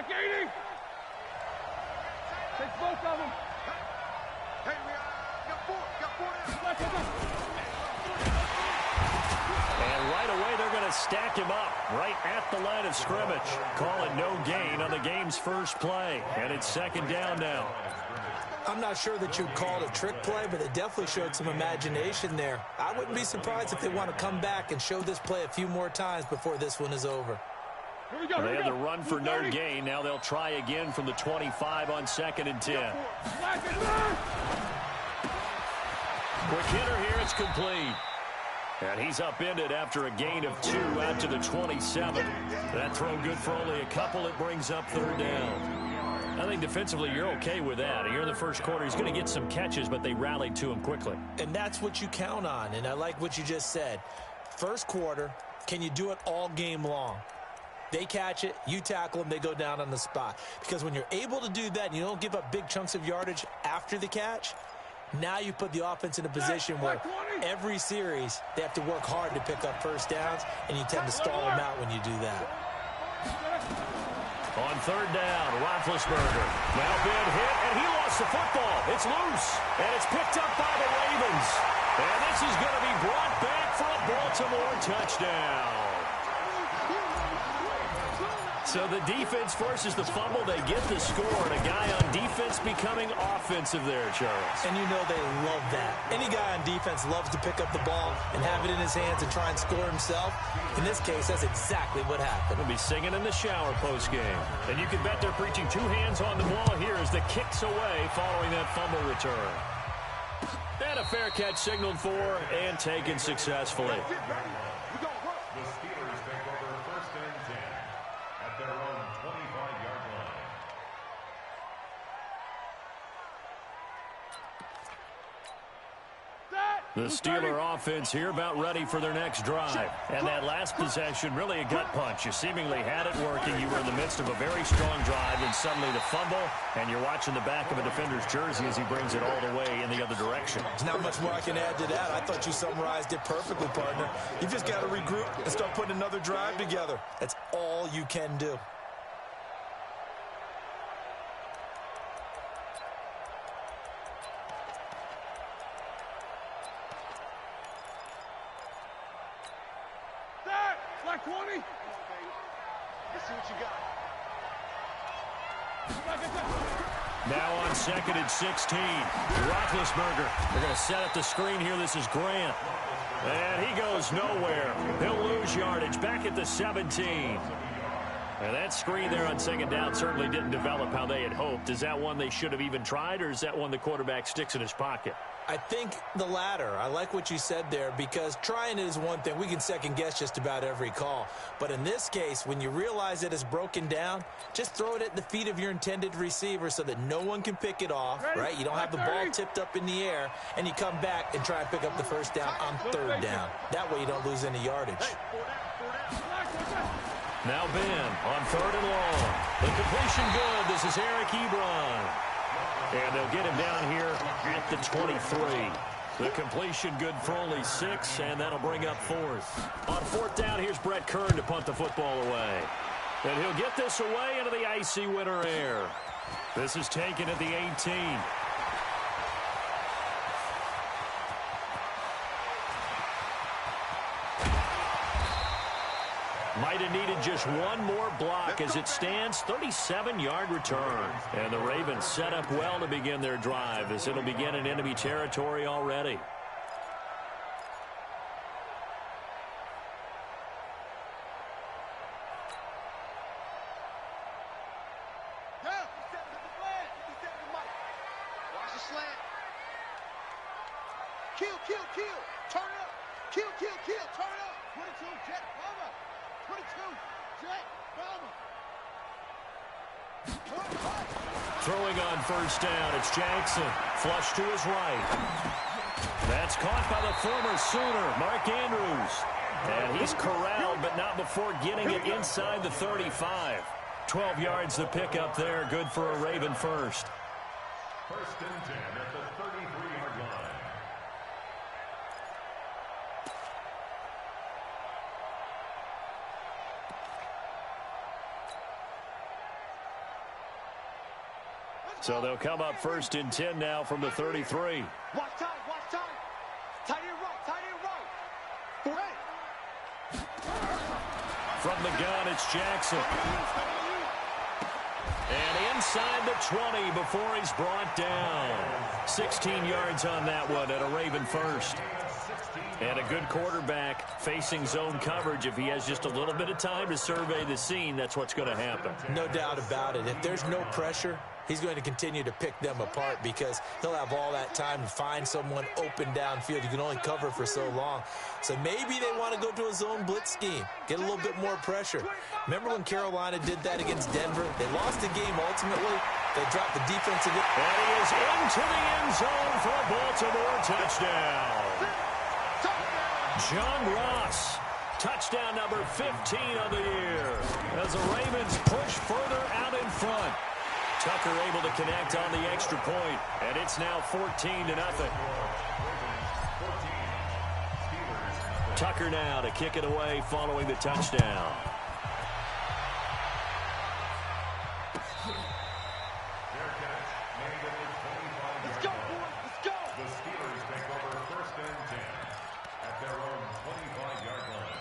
Black 80. Take both of them. Hey, we got four down. And right away, they're going to stack him up right at the line of scrimmage. Call it no gain on the game's first play. And it's second down now. I'm not sure that you'd call it a trick play, but it definitely showed some imagination there. I wouldn't be surprised if they want to come back and show this play a few more times before this one is over. They had the run for no gain. Now they'll try again from the 25 on 2nd and 10. Quick hitter here. It's complete. And he's upended after a gain of 2 out to the 27. That throw good for only a couple. It brings up third down. I think defensively you're okay with that. Here in the first quarter, he's going to get some catches, but they rallied to him quickly. And that's what you count on, and I like what you just said. First quarter, can you do it all game long? They catch it, you tackle them, they go down on the spot. Because when you're able to do that and you don't give up big chunks of yardage after the catch, now you put the offense in a position where every series they have to work hard to pick up first downs, and you tend to stall them out when you do that. On third down, Roethlisberger. Now big hit, and he lost the football. It's loose, and it's picked up by the Ravens. And this is going to be brought back for a Baltimore touchdown. So the defense forces the fumble. They get the score, and a guy on defense becoming offensive there, Charles. And you know they love that. Any guy on defense loves to pick up the ball and have it in his hands and try and score himself. In this case, that's exactly what happened. He'll be singing in the shower post-game. And you can bet they're preaching 2 hands on the ball here as the kick's away following that fumble return. And a fair catch signaled for and taken successfully. The Steeler offense here about ready for their next drive. And that last possession, really a gut punch. You seemingly had it working. You were in the midst of a very strong drive, and suddenly the fumble, and you're watching the back of a defender's jersey as he brings it all the way in the other direction. There's not much more I can add to that. I thought you summarized it perfectly, partner. You just got to regroup and start putting another drive together. That's all you can do. Black 20. Let's see what you got. Now on 2nd and 16. Roethlisberger. They're going to set up the screen here. This is Grant. And he goes nowhere. He'll lose yardage back at the 17. And that screen there on 2nd down certainly didn't develop how they had hoped. Is that one they should have even tried, or is that one the quarterback sticks in his pocket? I think the latter. I like what you said there, because trying it is one thing. We can second guess just about every call. But in this case, when you realize it is broken down, just throw it at the feet of your intended receiver so that no one can pick it off, right? You don't have the ball tipped up in the air, and you come back and try and pick up the first down on 3rd down. That way you don't lose any yardage. Now Ben on 3rd and long. The completion good. This is Eric Ebron. And they'll get him down here at the 23. The completion good for only 6, and that'll bring up 4th. On 4th down, here's Brett Kern to punt the football away. And he'll get this away into the icy winter air. This is taken at the 18. Might have needed just one more block as it stands. 37-yard return. And the Ravens set up well to begin their drive as it'll begin in enemy territory already. Watch the slant. Kill. Turn up. Kill. Turn up. 22, jet, bomber. 22, jet, bomber. Throwing on 1st down, it's Jackson. Flush to his right. That's caught by the former Sooner, Mark Andrews. And he's corralled, but not before getting it inside the 35. 12 yards the pickup there. Good for a Raven first. 1st and 10 at the 33-yard line. So they'll come up 1st and 10 now from the 33. Watch time, watch time. Tight end right, tight end right. From the gun, it's Jackson. And inside the 20 before he's brought down. 16 yards on that one at a Raven first. And a good quarterback facing zone coverage. If he has just a little bit of time to survey the scene, that's what's going to happen. No doubt about it. If there's no pressure, he's going to continue to pick them apart because he'll have all that time to find someone open downfield. You can only cover for so long. So maybe they want to go to a zone blitz scheme, get a little bit more pressure. Remember when Carolina did that against Denver? They lost the game ultimately. They dropped the defense again. And he is into the end zone for a Baltimore touchdown. John Ross, touchdown number 15 of the year. As the Ravens push further out in front. Tucker able to connect on the extra point, and it's now 14-0. Tucker now to kick it away following the touchdown. Let's go, boys, let's go. The Steelers take over 1st and 10 at their own 25-yard line.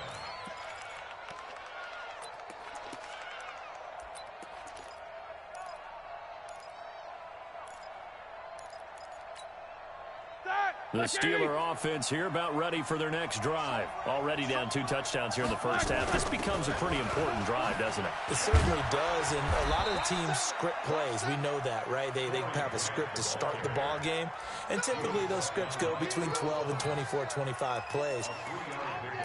The Steeler offense here about ready for their next drive. Already down 2 touchdowns here in the first half. This becomes a pretty important drive, doesn't it? It certainly does, and a lot of the teams script plays. We know that, right? They have a script to start the ball game, and typically those scripts go between 12 and 24, 25 plays.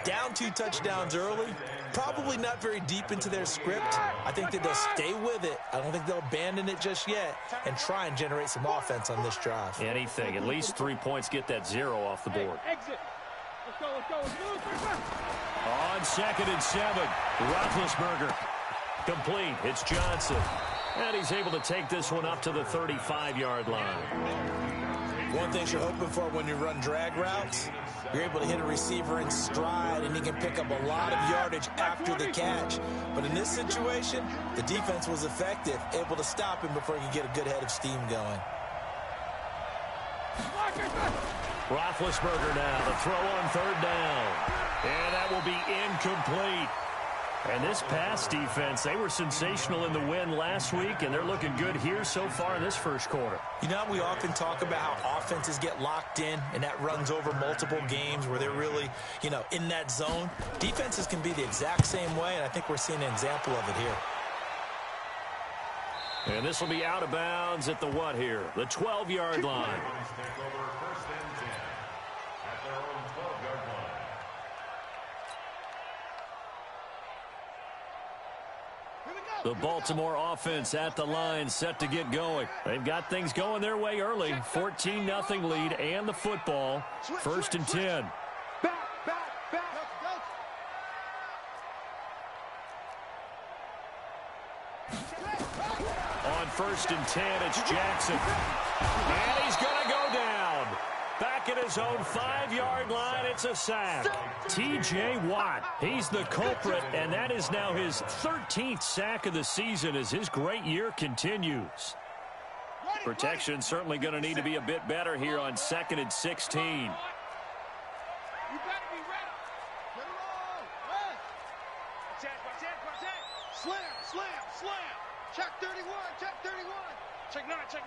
Down 2 touchdowns early, probably not very deep into their script. I think that they'll stay with it. I don't think they'll abandon it just yet and try and generate some offense on this drive. Anything. At least 3 points, get that 0 off the board. Exit. Let's go, let's go, let's go. On 2nd and 7, Roethlisberger. Complete. It's Johnson. And he's able to take this one up to the 35-yard line. One thing you're hoping for when you run drag routes, you're able to hit a receiver in stride, and he can pick up a lot of yardage after the catch. But in this situation, the defense was effective, able to stop him before he could get a good head of steam going. Roethlisberger now to throw on 3rd down. And that will be incomplete. And this pass defense, they were sensational in the win last week, and they're looking good here so far in this first quarter. You know, we often talk about how offenses get locked in, and that runs over multiple games where they're really, in that zone. Defenses can be the exact same way, and I think we're seeing an example of it here. And this will be out of bounds at the what here? The 12-yard line. Take over 1st and 10 at their own 12-yard line. The Baltimore offense at the line, set to get going. They've got things going their way early. 14-0 lead and the football. 1st and 10. Back. On 1st and 10, it's Jackson. And he's going to go down. Back at his own 5-yard line, it's a sack. T.J. Watt, he's the culprit, and that is now his 13th sack of the season as his great year continues. Protection certainly going to need to be a bit better here on 2nd and 16. You better be ready. Get it on. Watch it. Slam. Check 31. Check 9. Check.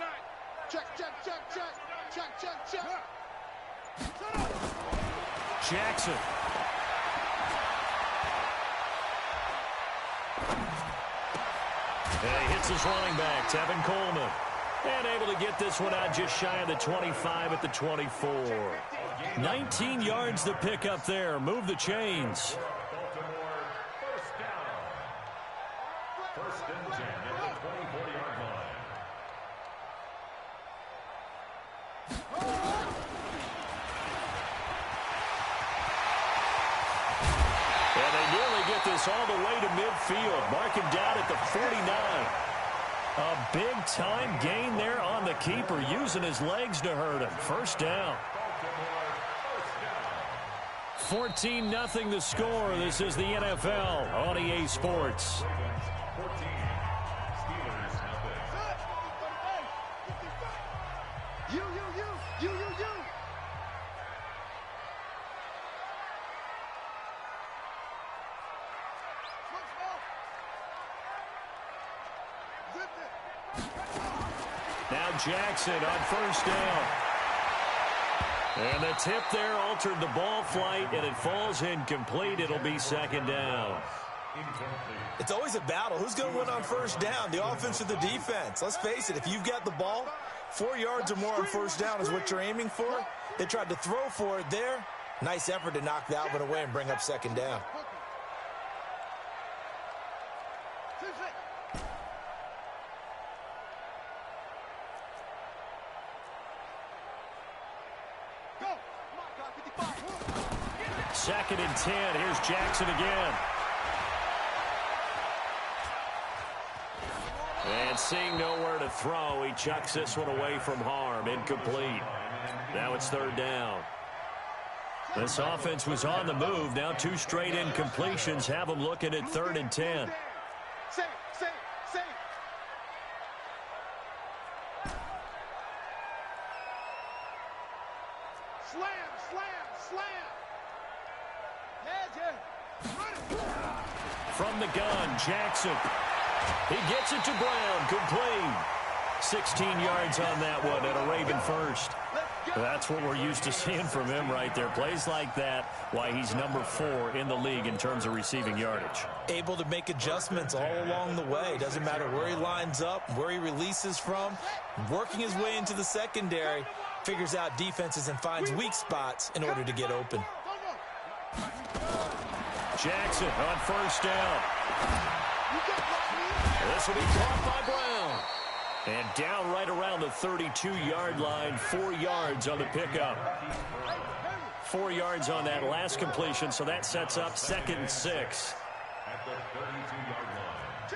Jackson. And he hits his running back, Tevin Coleman. And able to get this one out just shy of the 25 at the 24. 19 yards to pick up there. Move the chains. Baltimore 1st down. 1st and 10 at the 24-yard line. And they nearly get this all the way to midfield. Mark him down at the 49. A big-time gain there on the keeper, using his legs to hurt him. 1st down. 14-0 the score. This is the NFL on EA Sports. You. Now Jackson on first down. And the tip there altered the ball flight, and it falls incomplete. It'll be second down. It's always a battle. Who's going to win on first down, the offense or the defense? Let's face it, if you've got the ball, 4 yards or more on first down is what you're aiming for. They tried to throw for it there. Nice effort to knock that one away and bring up second down. Second and 10. Here's Jackson again. And seeing nowhere to throw, he chucks this one away from harm. Incomplete. Now it's third down. This offense was on the move. Now 2 straight incompletions have them looking at third and 10. From the gun, Jackson. He gets it to Brown. Complete. 16 yards on that one and a Raven first. That's what we're used to seeing from him right there. Plays like that, why he's number 4 in the league in terms of receiving yardage. Able to make adjustments all along the way. Doesn't matter where he lines up, where he releases from. Working his way into the secondary, figures out defenses and finds weak spots in order to get open. Jackson on first down. This will be caught by Brown. And down right around the 32-yard line, 4 yards on the pickup. 4 yards on that last completion, so that sets up second and 6. At the 32-yard line.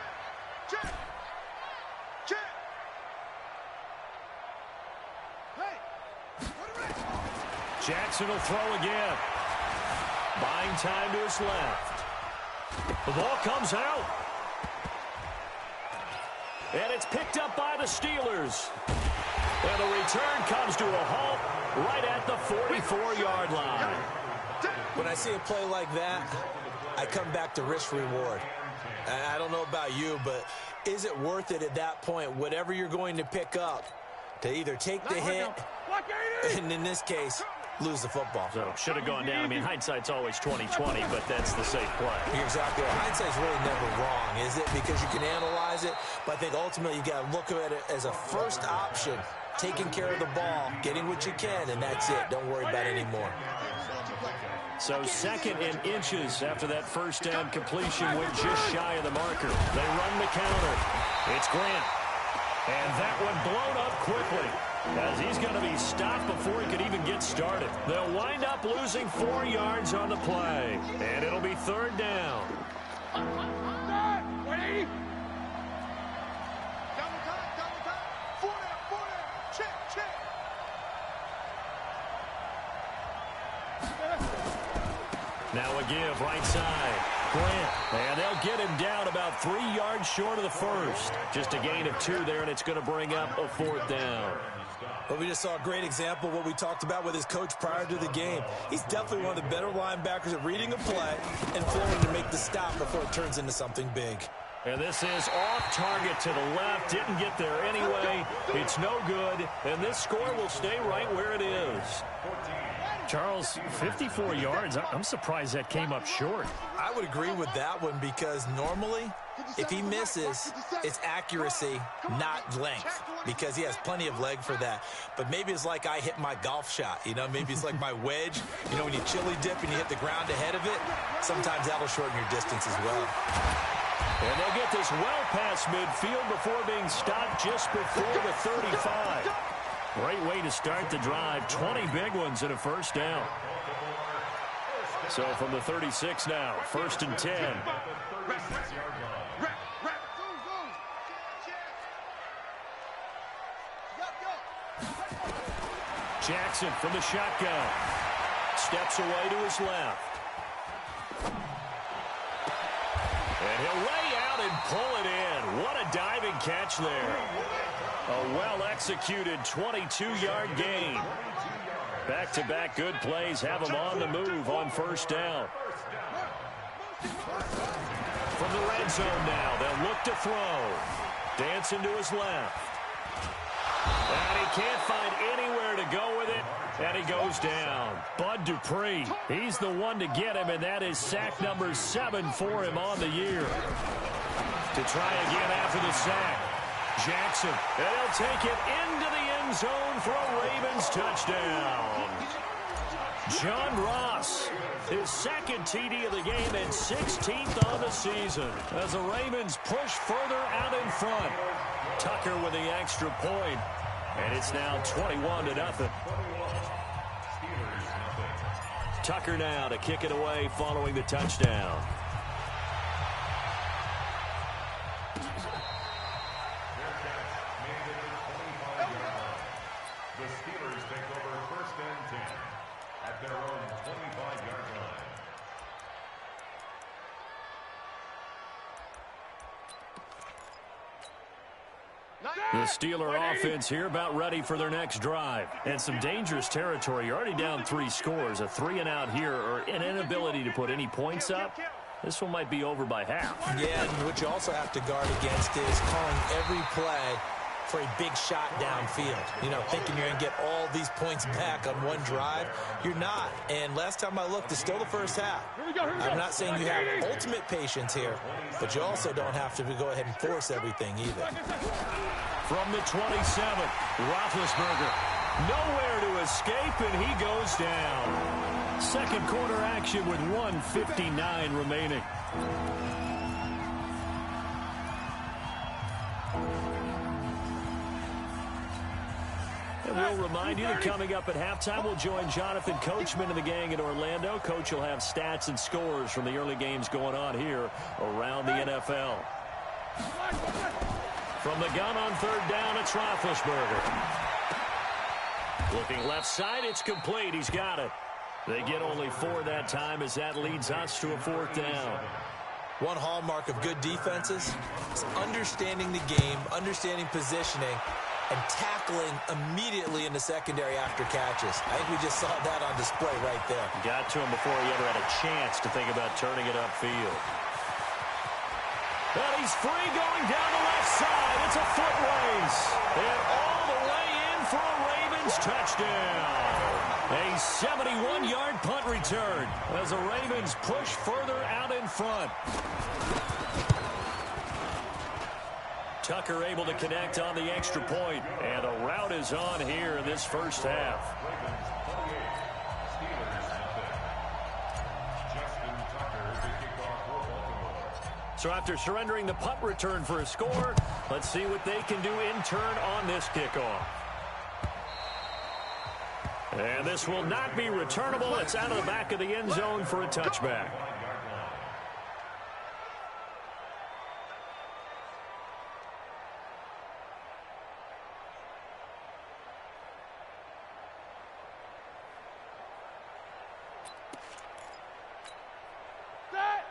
Jackson will throw again. Buying time to his left. The ball comes out. And it's picked up by the Steelers. And the return comes to a halt right at the 44-yard line. When I see a play like that, I come back to risk-reward. I don't know about you, but is it worth it at that point, whatever you're going to pick up, to either take the hit, and in this case, lose the football? So should have gone down. I mean, hindsight's always 20/20, but that's the safe play. You're exactly right. Hindsight's really never wrong, is it? Because you can analyze it, but I think ultimately you got to look at it as a first option, taking care of the ball, getting what you can, and that's it. Don't worry about it anymore. So second and inches after that first down completion went just shy of the marker. They run the counter. It's Grant. And that one blown up quickly, as he's going to be stopped before he could even get started. They'll wind up losing 4 yards on the play, and it'll be third down. Now a give right side. Grant, and they'll get him down about 3 yards short of the first. Just a gain of 2 there, and it's going to bring up a fourth down. Well, we just saw a great example of what we talked about with his coach prior to the game. He's definitely one of the better linebackers at reading a play and flowing to make the stop before it turns into something big. And this is off target to the left. Didn't get there anyway. It's no good, and this score will stay right where it is. Charles, 54 yards. I'm surprised that came up short. I would agree with that one because normally, if he misses, it's accuracy, not length, because he has plenty of leg for that. But maybe it's like I hit my golf shot, you know, maybe it's like my wedge. You know, when you chili dip and you hit the ground ahead of it, sometimes that'll shorten your distance as well. And they'll get this well past midfield before being stopped just before the 35. Great way to start the drive. 20 big ones and a first down. So from the 36 now, first and 10. Jackson from the shotgun. Steps away to his left. And he'll lay out and pull it in. What a diving catch there. A well-executed 22-yard gain. Back-to-back good plays have him on the move on first down. From the red zone now, they'll look to throw. Dancing to his left. And he can't find anywhere to go with it, and he goes down. Bud Dupree, he's the one to get him, and that is sack number 7 for him on the year. To try again after the sack. Jackson, and he'll take it into the end zone for a Ravens touchdown. John Ross, his second TD of the game and 16th on the season as the Ravens push further out in front. Tucker with the extra point, and it's now 21-0. Tucker now to kick it away following the touchdown. The Steelers take over 1st and 10 at their own 25-yard line. The Steeler offense here about ready for their next drive. And some dangerous territory. You're already down 3 scores. A 3-and-out here, or an inability to put any points up. This one might be over by half. Yeah, and what you also have to guard against is calling every play for a big shot downfield. You know, thinking you're going to get all these points back on one drive. You're not. And last time I looked, it's still the first half. I'm not saying you have ultimate patience here, but you also don't have to go ahead and force everything either. From the 27, Roethlisberger. Nowhere to escape, and he goes down. Second quarter action with 1:59 remaining. And we'll remind you that coming up at halftime, we'll join Jonathan Coachman and the gang in Orlando. Coach will have stats and scores from the early games going on here around the NFL. From the gun on third down, it's Roethlisberger. Looking left side, it's complete. He's got it. They get only 4 that time as that leads us to a 4th down. One hallmark of good defenses is understanding the game, understanding positioning, and tackling immediately in the secondary after catches. I think we just saw that on display right there. Got to him before he ever had a chance to think about turning it upfield. And he's free going down the left side. It's a foot race. And all the way in for a Ravens touchdown. A 71-yard punt return as the Ravens push further out in front. Tucker able to connect on the extra point, and a route is on here in this first half. So after surrendering the punt return for a score, let's see what they can do in turn on this kickoff. And this will not be returnable. It's out of the back of the end zone for a touchback.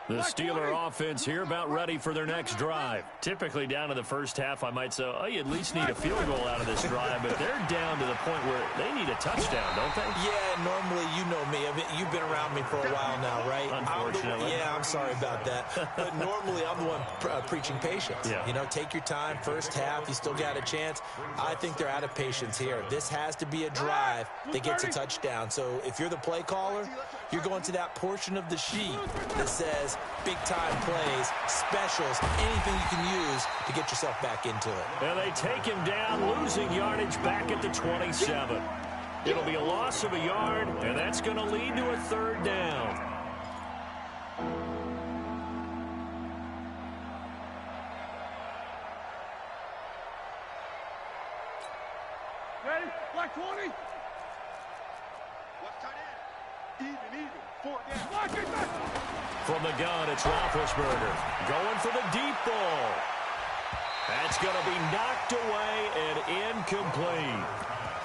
The Steeler offense here about ready for their next drive. Typically down to the first half, I might say, oh, you at least need a field goal out of this drive, but they're down to the point where they need a touchdown, don't they? Yeah, normally, you know me. I mean, you've been around me for a while now, right? Unfortunately. I'm sorry about that. But normally, I'm the one preaching patience. Yeah. You know, take your time. First half, you still got a chance. I think they're out of patience here. This has to be a drive that gets a touchdown. So if you're the play caller, you're going to that portion of the sheet that says big-time plays, specials, anything you can use to get yourself back into it. And they take him down, losing yardage back at the 27. It'll be a loss of a yard, and that's going to lead to a 3rd down. Ready? Black 20. Left tight end. Even. 4 down. Lock it back. From the gun, it's Roethlisberger going for the deep ball. That's going to be knocked away and incomplete.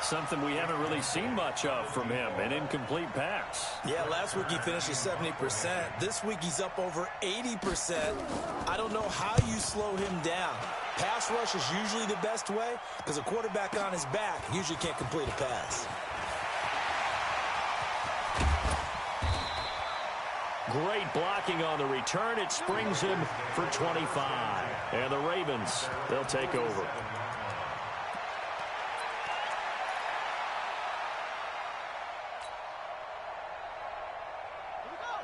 Something we haven't really seen much of from him, an incomplete pass. Yeah, last week he finished at 70%. This week he's up over 80%. I don't know how you slow him down. Pass rush is usually the best way because a quarterback on his back usually can't complete a pass. great blocking on the return. It springs him for 25. And the Ravens, they'll take over.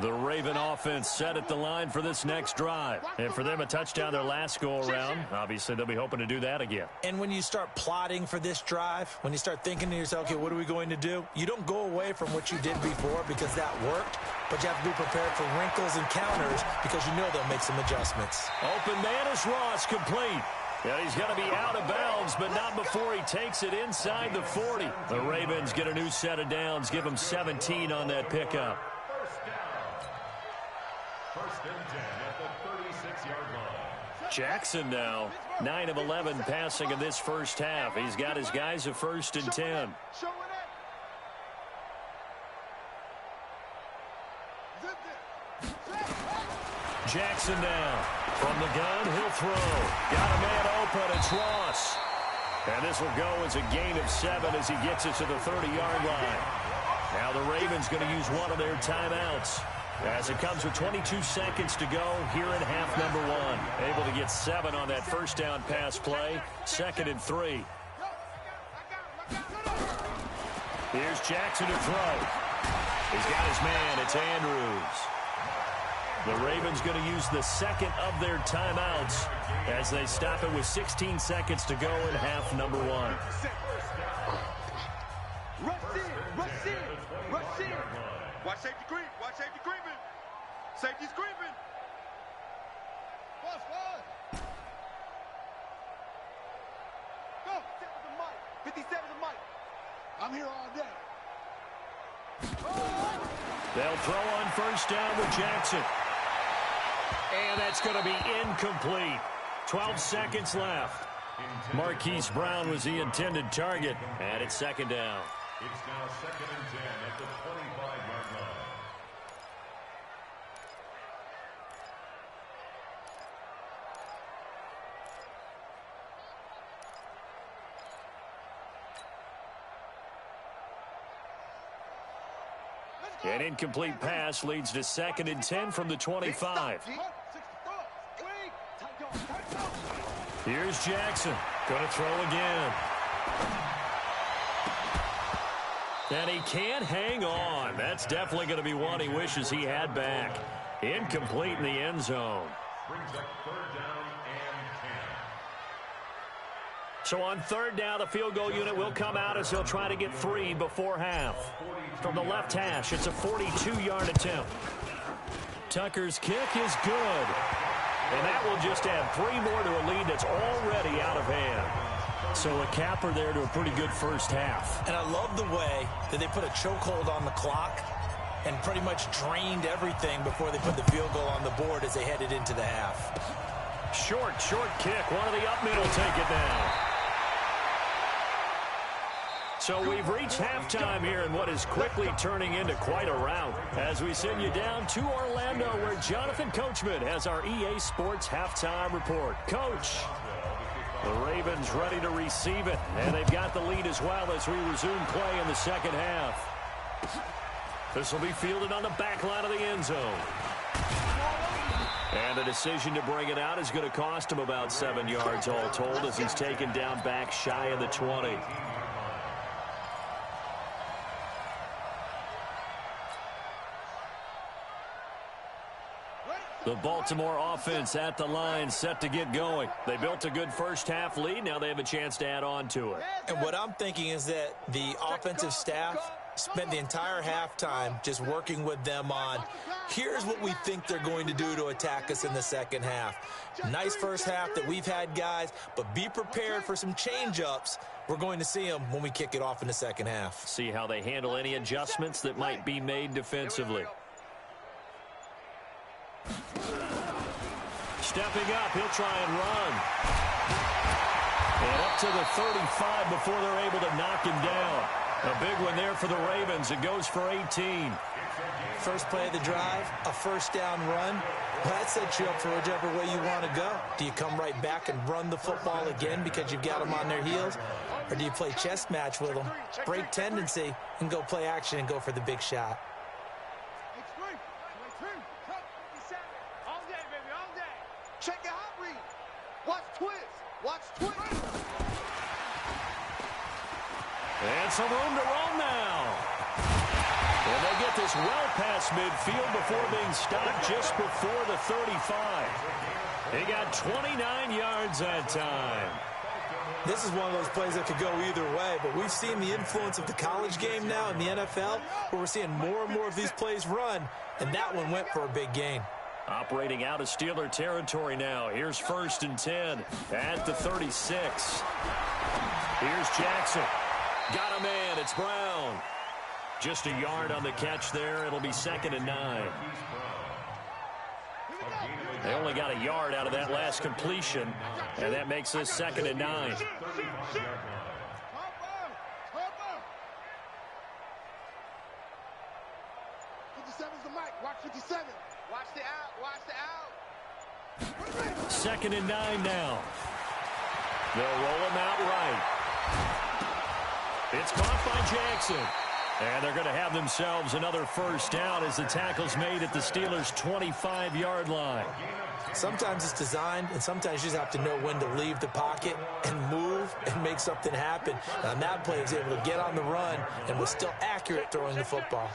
The Raven offense set at the line for this next drive. And for them, a touchdown their last go-around. Obviously, they'll be hoping to do that again. And when you start plotting for this drive, when you start thinking to yourself, okay, what are we going to do? You don't go away from what you did before because that worked, but you have to be prepared for wrinkles and counters because you know they'll make some adjustments. Open man is Ross, complete. Yeah, he's going to be out of bounds, but not before he takes it inside the 40. The Ravens get a new set of downs, give them 17 on that pickup. First and 10 at the 36-yard line. Jackson now, 9 of 11 passing in this first half. He's got his guys a first and 10. Jackson now. From the gun, he'll throw. Got a man open. It's Ross. And this will go as a gain of 7 as he gets it to the 30-yard line. Now the Ravens going to use one of their timeouts. As it comes with 22 seconds to go here in half number 1. Able to get 7 on that first down pass play. 2nd and 3. Here's Jackson to throw. He's got his man. It's Andrews. The Ravens going to use the second of their timeouts as they stop it with 16 seconds to go in half number 1. Rush in. Watch safety creep. Watch safety creeping. Safety's creeping. Boss, go. 57 the mic. I'm here all day. They'll throw on first down with Jackson. And that's going to be incomplete. 12 seconds left. Marquise Brown was the intended target. And it's 2nd down. It's now 2nd and 10 at the 25-yard line. An incomplete pass leads to 2nd and 10 from the 25. Here's Jackson. Going to throw again. And he can't hang on. That's definitely going to be one he wishes he had back. Incomplete in the end zone. Brings up 3rd down and 10. So on 3rd down, the field goal unit will come out as he'll try to get 3 before half. From the left hash, it's a 42-yard attempt. Tucker's kick is good. And that will just add 3 more to a lead that's already out of hand. So a capper there to a pretty good first half. And I love the way that they put a chokehold on the clock and pretty much drained everything before they put the field goal on the board as they headed into the half. Short kick. One of the up middle take it down. So we've reached halftime here in what is quickly turning into quite a rout as we send you down to Orlando where Jonathan Coachman has our EA Sports halftime report. Coach, the Ravens ready to receive it, and they've got the lead as well as we resume play in the second half. This will be fielded on the back line of the end zone. And the decision to bring it out is going to cost him about 7 yards all told as he's taken down back shy of the 20. The Baltimore offense at the line, set to get going. They built a good first half lead. Now they have a chance to add on to it. And what I'm thinking is that the offensive staff spent the entire halftime just working with them on, here's what we think they're going to do to attack us in the second half. Nice first half that we've had, guys, but be prepared for some change-ups. We're going to see them when we kick it off in the second half. See how they handle any adjustments that might be made defensively. Stepping up, he'll try and run. And up to the 35 before they're able to knock him down. A big one there for the Ravens. It goes for 18. First play of the drive, a first down run. Well, that sets you up for whichever way you want to go. Do you come right back and run the football again because you've got them on their heels? Or do you play chess match with them, break tendency, and go play action and go for the big shot? Watch twist. Watch twist. And some room to roam now. And they get this well past midfield before being stopped just before the 35. He got 29 yards that time. This is one of those plays that could go either way, but we've seen the influence of the college game now in the NFL, where we're seeing more and more of these plays run, and that one went for a big gain. Operating out of Steeler territory now. Here's 1st and 10 at the 36. Here's Jackson. Got a man. It's Brown. Just a yard on the catch there. It'll be 2nd and 9. They only got a yard out of that last completion, and that makes this 2nd and 9. 57's the mic. Watch 57. Watch the out. Watch the out. 2nd and 9 now. They'll roll him out right. It's caught by Jackson. And they're going to have themselves another first down as the tackle's made at the Steelers' 25-yard line. Sometimes it's designed, and sometimes you just have to know when to leave the pocket and move and make something happen. And on that play, he was able to get on the run and was still accurate throwing the football.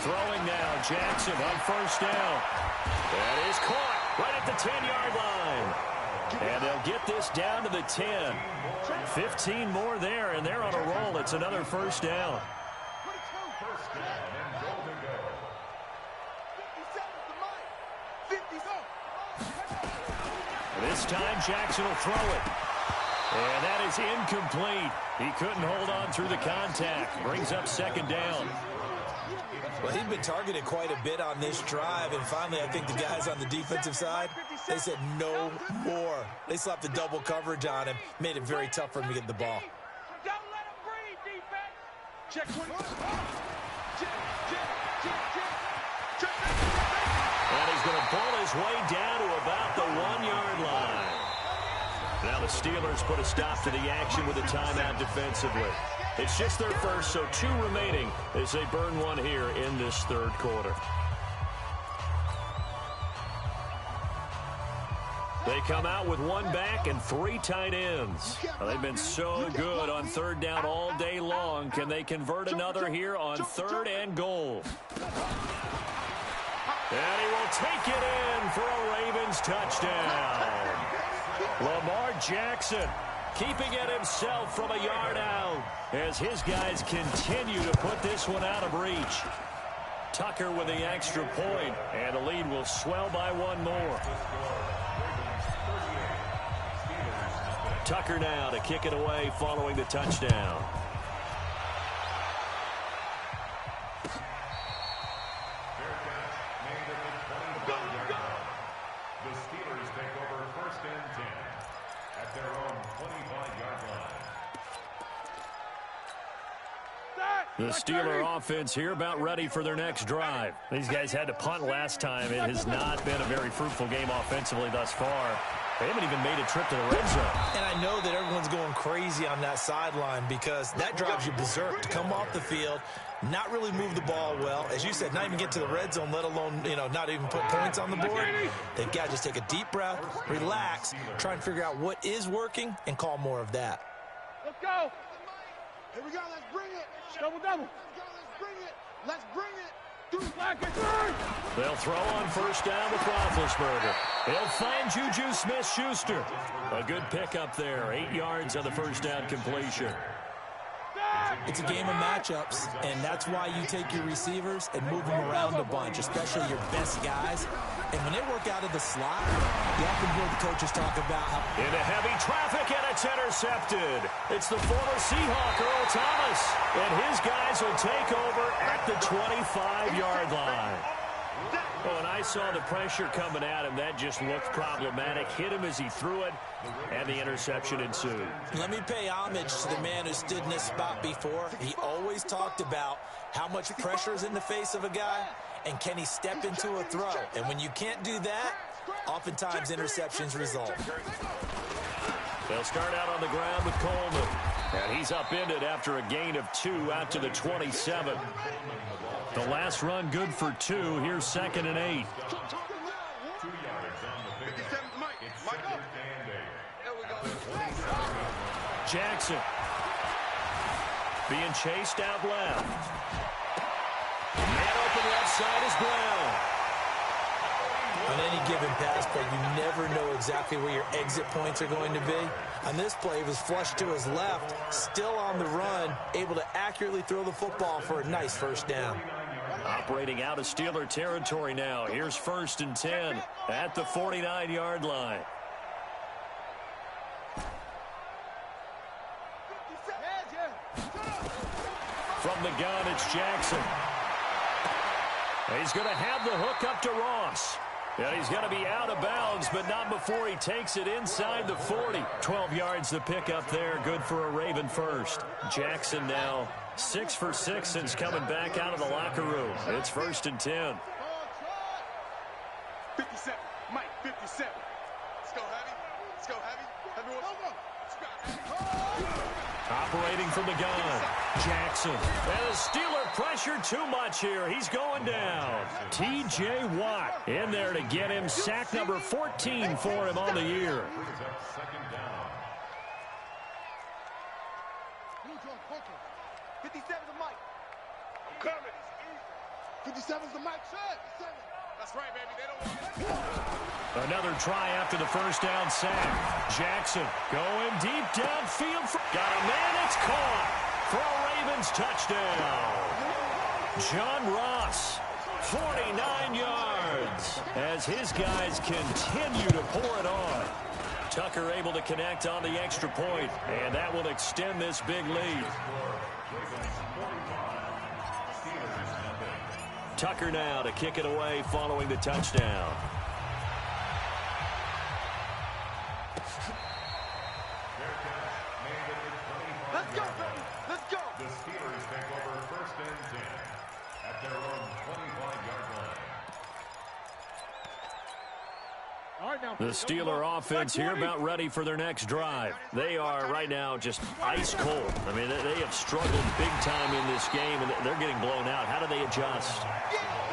Throwing now, Jackson on first down. That is caught right at the 10-yard line. And they'll get this down to the 10. 15 more there, and they're on a roll. It's another first down. First down and goal to go. 57's the mic. This time, Jackson will throw it. And that is incomplete. He couldn't hold on through the contact. Brings up 2nd down. Well, he'd been targeted quite a bit on this drive, and finally I think the guys on the defensive side, they said no more. They slapped the double coverage on him, made it very tough for him to get the ball. Don't let him breathe, defense. Check 20. And he's going to pull his way down to about the 1-yard line. Now the Steelers put a stop to the action with a timeout defensively. It's just their first, so 2 remaining as they burn one here in this 3rd quarter. They come out with 1 back and 3 tight ends. Well, they've been so good on 3rd down all day long. Can they convert another here on 3rd and goal? And he will take it in for a Ravens touchdown. Lamar Jackson keeping it himself from a yard out as his guys continue to put this one out of reach. Tucker with the extra point, and the lead will swell by 1 more. Tucker now to kick it away following the touchdown. The Steelers take over 1st and 10 at their own 25-yard line. The Steeler offense here about ready for their next drive. These guys had to punt last time. It has not been a very fruitful game offensively thus far. They haven't even made a trip to the red zone. And I know that everyone's going crazy on that sideline because that drives you berserk to come off the field, not really move the ball well. As you said, not even get to the red zone, let alone, not even put points on the board. They've got to just take a deep breath, relax, try and figure out what is working, and call more of that. Let's go. Here we go. Let's bring it. Double. Let's go. Let's bring it. Let's bring it. They'll throw on first down with Roethlisberger. He'll find Juju Smith-Schuster. A good pickup there. 8 yards on the first down completion. It's a game of matchups, and that's why you take your receivers and move them around a bunch, especially your best guys. And when they work out of the slot, you often hear the coaches talk about how... Into heavy traffic, and it's intercepted. It's the former Seahawk, Earl Thomas. And his guys will take over at the 25-yard line. Oh, and I saw the pressure coming at him. That just looked problematic. Hit him as he threw it, and the interception ensued. Let me pay homage to the man who stood in this spot before. He always talked about how much pressure is in the face of a guy, and can he step into a throw. And when you can't do that, oftentimes interceptions result. They'll start out on the ground with Coleman. And he's upended after a gain of 2 out to the 27. The last run good for 2. Here's 2nd and 8. 2 yards on the pickup. It's 2nd and 8. Jackson being chased out left. Man open left side is Brown. On any given pass play, you never know exactly where your exit points are going to be. On this play, he was flushed to his left, still on the run, able to accurately throw the football for a nice first down. Operating out of Steeler territory now. Here's 1st and 10 at the 49-yard line. From the gun, it's Jackson. He's going to have the hook up to Ross. And he's going to be out of bounds, but not before he takes it inside the 40. 12 yards to pick up there. Good for a Raven first. Jackson now 6 for 6 since coming back out of the locker room. It's 1st and 10. 57. Mike, 57. Let's go heavy. Let's go heavy. Everyone, operating from the gun, Jackson. And the Steeler pressure too much here. He's going down. T.J. Watt in there to get him sack number 14 for him on the year. 57's the Mike. I'm coming. 57's the Mike. That's right, baby. They don't want Another try after the first down sack. Jackson going deep downfield. Got a man. It's caught for a Ravens touchdown. John Ross, 49 yards, as his guys continue to pour it on. Tucker able to connect on the extra point, and that will extend this big lead. Tucker now to kick it away following the touchdown. Let's go, baby. Let's go. The Steelers take over 1st and 10 at their own 25-yard line. The Steeler offense here about ready for their next drive. They are right now just ice cold. I mean, they have struggled big time in this game, and they're getting blown out. How do they adjust?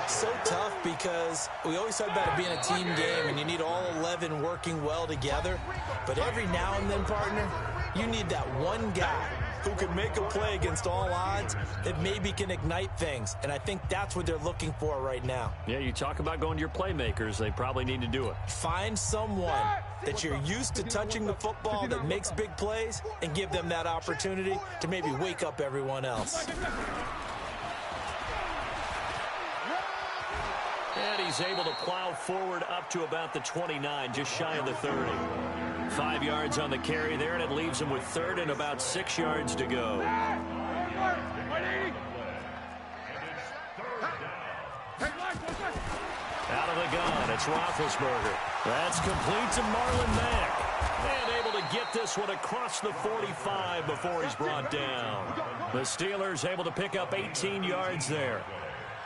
So tough because we always talk about it being a team game, and you need all 11 working well together. But every now and then, partner, you need that one guy who can make a play against all odds that maybe can ignite things. And I think that's what they're looking for right now. Yeah, you talk about going to your playmakers. They probably need to do it. Find someone that you're used to touching the football that makes big plays and give them that opportunity to maybe wake up everyone else. And he's able to plow forward up to about the 29, just shy of the 30. 5 yards on the carry there, and it leaves him with 3rd and about 6 yards to go. Out of the gun, it's Roethlisberger. That's complete to Marlon Mack. And able to get this one across the 45 before he's brought down. The Steelers able to pick up 18 yards there.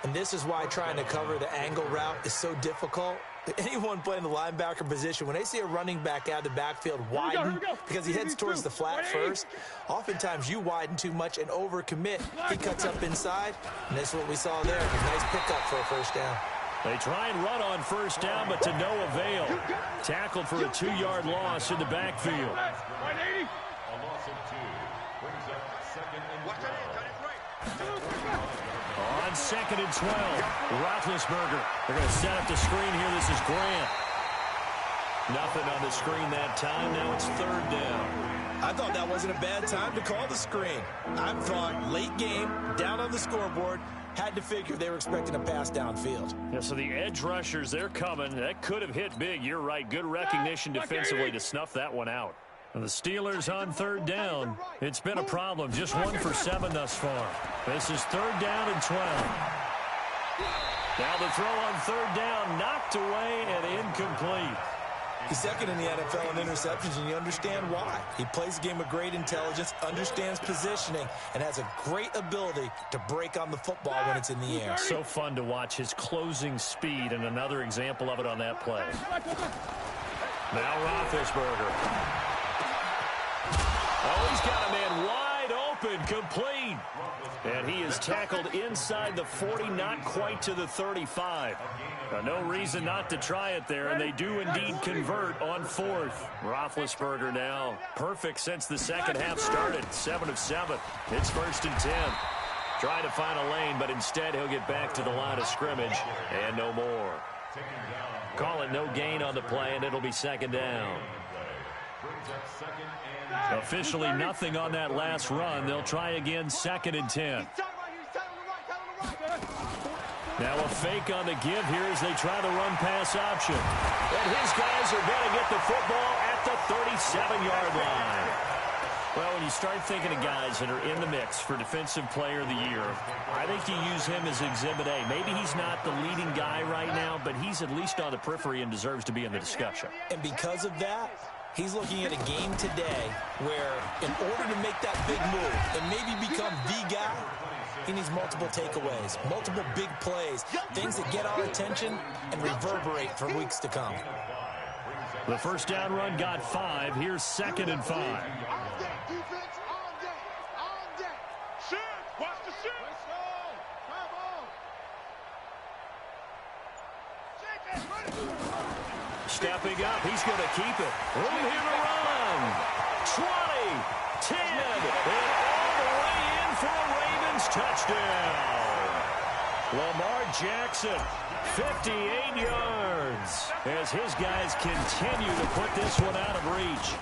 And this is why trying to cover the angle route is so difficult. Anyone playing the linebacker position, when they see a running back out of the backfield widen because he heads towards the flat first, oftentimes you widen too much and overcommit. He cuts up inside, and that's what we saw there. A nice pickup for a first down. They try and run on first down, but to no avail. Tackled for a 2-yard loss in the backfield. A loss of 2 brings up 2nd and 12. On 2nd and 12, Roethlisberger. They're going to set up the screen here. This is Grant. Nothing on the screen that time. Now it's 3rd down. I thought that wasn't a bad time to call the screen. I thought late game, down on the scoreboard, had to figure they were expecting a pass downfield. Yeah, so the edge rushers, they're coming. That could have hit big. You're right. Good recognition defensively to snuff that one out. And the Steelers on 3rd down. It's been a problem. Just 1 for 7 thus far. This is 3rd down and 12. Now the throw on 3rd down, knocked away and incomplete. He's 2nd in the NFL in interceptions, and you understand why. He plays a game of great intelligence, understands positioning, and has a great ability to break on the football when it's in the air. So fun to watch his closing speed, and another example of it on that play. Now Roethlisberger. Oh, he's got a man wide complete. And he is tackled inside the 40, not quite to the 35. No reason not to try it there, and they do indeed convert on fourth. Roethlisberger now perfect since the second half started. 7 of 7. It's 1st and 10. Trying to find a lane, but instead he'll get back to the line of scrimmage and no more. Call it no gain on the play, and it'll be 2nd down. Officially nothing on that last run. They'll try again, 2nd and 10. Now a fake on the give here as they try the run-pass option. And his guys are going to get the football at the 37-yard line. Well, when you start thinking of guys that are in the mix for Defensive Player of the Year, I think you use him as Exhibit A. Maybe he's not the leading guy right now, but he's at least on the periphery and deserves to be in the discussion. And because of that, he's looking at a game today where in order to make that big move and maybe become the guy, he needs multiple takeaways, multiple big plays, things that get our attention and reverberate for weeks to come. The first down run got 5. Here's 2nd and 5. Stepping up, he's going to keep it. Room here to run. 20, 10, and all the way in for a Ravens touchdown. Lamar Jackson, 58 yards, as his guys continue to put this one out of reach.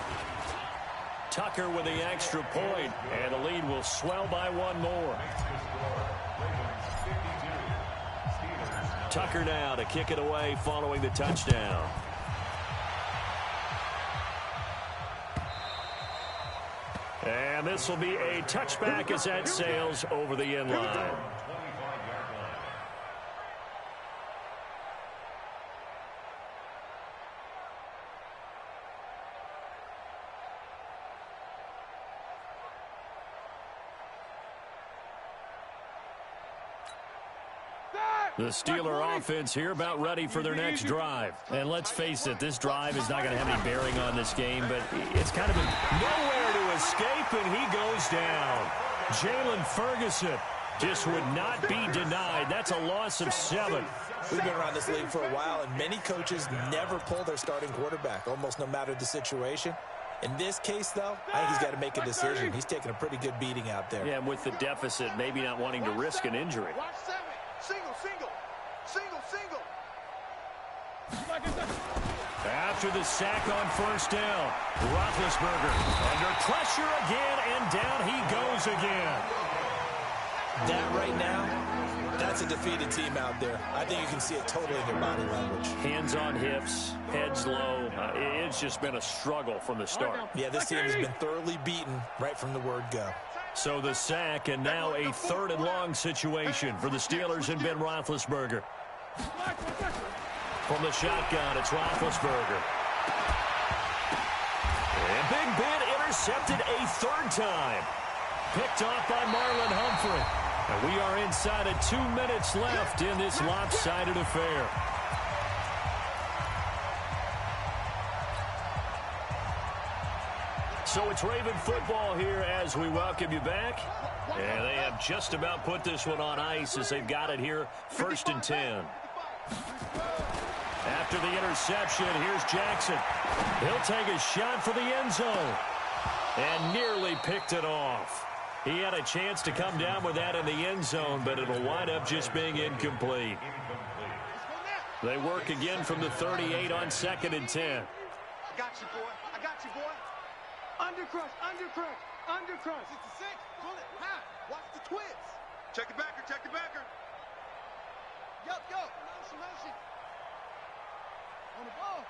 Tucker with the extra point, and the lead will swell by one more. Tucker now to kick it away following the touchdown. And this will be a touchback as that sails over the end line. The Steeler offense here about ready for their next drive. And let's face it, this drive is not going to have any bearing on this game, but it's kind of nowhere to escape, and he goes down. Jalen Ferguson just would not be denied. That's a loss of 7. We've been around this league for a while, and many coaches never pull their starting quarterback, almost no matter the situation. In this case, though, I think he's got to make a decision. He's taking a pretty good beating out there. Yeah, and with the deficit, maybe not wanting to risk an injury. Watch 7. Single, single. Single, single. After the sack on first down, Roethlisberger under pressure again, and down he goes again. That right now, that's a defeated team out there. I think you can see it totally in their body language. Hands on hips, heads low. It's just been a struggle from the start. Yeah, this team has been thoroughly beaten right from the word go. So the sack, and now a 3rd and long situation for the Steelers and Ben Roethlisberger. From the shotgun, it's Roethlisberger. And Big Ben intercepted a 3rd time. Picked off by Marlon Humphrey. And we are inside of 2 minutes left in this lopsided affair. So it's Raven football here as we welcome you back. And they have just about put this one on ice as they've got it here, 1st and 10. After the interception, here's Jackson. He'll take a shot for the end zone. And nearly picked it off. He had a chance to come down with that in the end zone, but it'll wind up just being incomplete. They work again from the 38 on 2nd and 10. I got you, boy. I got you, boy. Undercrush, undercrush, undercrush. 66, pull it, high. Watch the twist. Check the backer, check the backer. Yup, yo. Motion, motion. On the ball.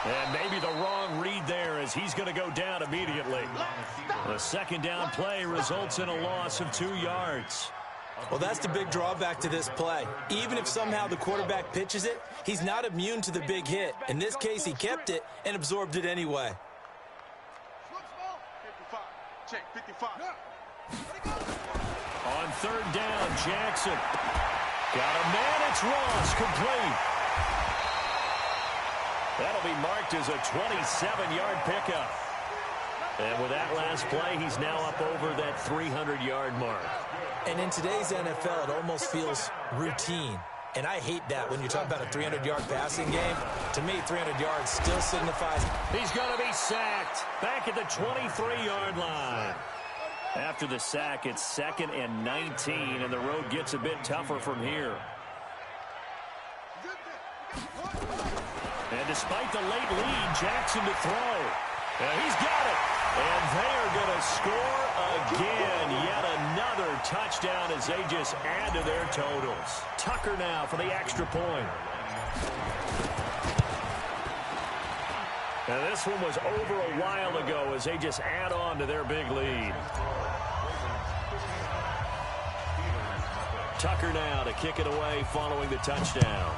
And maybe the wrong read there as he's going to go down immediately. The 2nd down play results in a loss of 2 yards. Well, that's the big drawback to this play. Even if somehow the quarterback pitches it, he's not immune to the big hit. In this case, he kept it and absorbed it anyway. 55. Check, 55. On 3rd down, Jackson. Got a man, it's Ross, complete. That'll be marked as a 27-yard pickup. And with that last play, he's now up over that 300-yard mark. And in today's NFL, it almost feels routine. And I hate that when you talk about a 300-yard passing game. To me, 300 yards still signifies. He's going to be sacked back at the 23-yard line. After the sack, it's 2nd and 19, and the road gets a bit tougher from here. And despite the late lead, Jackson to throw. And he's got it. And they are going to score again. Yet another touchdown as they just add to their totals. Tucker now for the extra point. And this one was over a while ago as they just add on to their big lead. Tucker now to kick it away following the touchdown.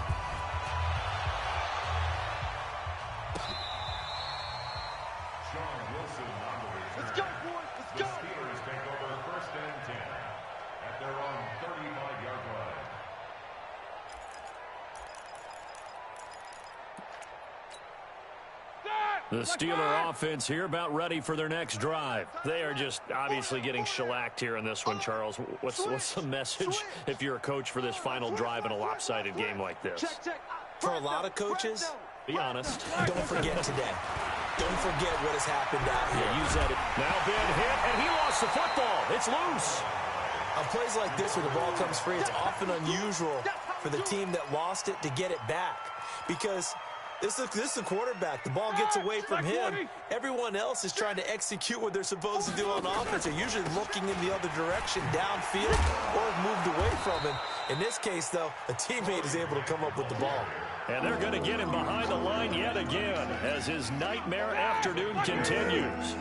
Let's go, boys. Let's go. The Steelers take over 1st and 10 at their own 35-yard line. The Steeler offense here about ready for their next drive. They are just obviously getting shellacked here in this one, Charles. What's the message if you're a coach for this final drive in a lopsided game like this? For a lot of coaches, Be honest. don't forget today. Don't forget what has happened out here. Yeah, use that. Now Ben hit, and he lost the football. It's loose. On plays like this where the ball comes free, it's often unusual for the team that lost it to get it back. Because this is the quarterback. The ball gets away from him. Everyone else is trying to execute what they're supposed to do on offense. They're usually looking in the other direction, downfield, or have moved away from him. In this case, though, a teammate is able to come up with the ball. And they're going to get him behind the line yet again as his nightmare afternoon continues.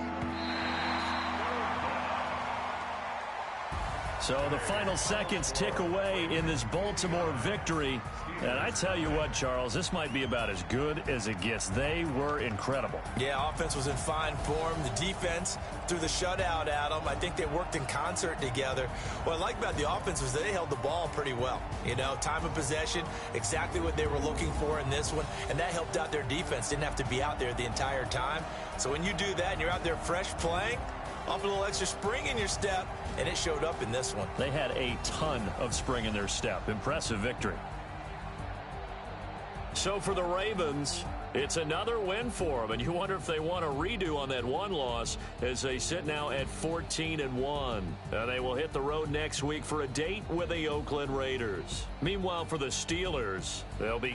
So the final seconds tick away in this Baltimore victory. And I tell you what, Charles, this might be about as good as it gets. They were incredible. Yeah, offense was in fine form. The defense threw the shutout at them. I think they worked in concert together. What I like about the offense was they held the ball pretty well. You know, time of possession, exactly what they were looking for in this one. And that helped out their defense. Didn't have to be out there the entire time. So when you do that and you're out there fresh playing, off a little extra spring in your step, and it showed up in this one. They had a ton of spring in their step. Impressive victory. So for the Ravens, it's another win for them, and you wonder if they want a redo on that one loss as they sit now at 14-1. They will hit the road next week for a date with the Oakland Raiders. Meanwhile, for the Steelers, they'll be